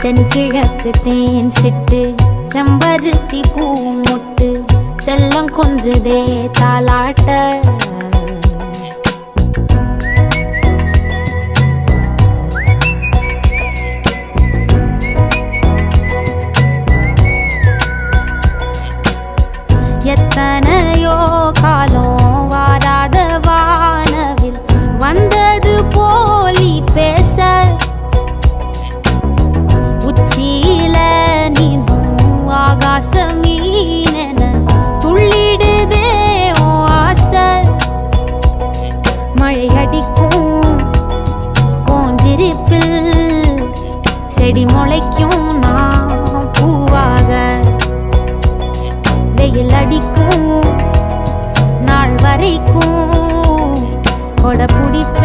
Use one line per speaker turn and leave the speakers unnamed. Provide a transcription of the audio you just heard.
தென்கிழக்கு தேன் சிட்டு செம்பருத்தி பூ முட்டு செல்லம் கொஞ்சுதே தாலாட்ட எத்தனையோ காலம் வாராத வானவில் வந்தது போலி பேச உச்சியில நீந்தும் ஆகாச மீனென துள்ளிடுதே ஆசை மழை அடிக்கும் ஓஞ்சிருப்பில் செடி முளைக்கும் நான் பூவாக வெயில் அடிக்கும் நாள் வரைக்கும் கொடை பிடிப்ப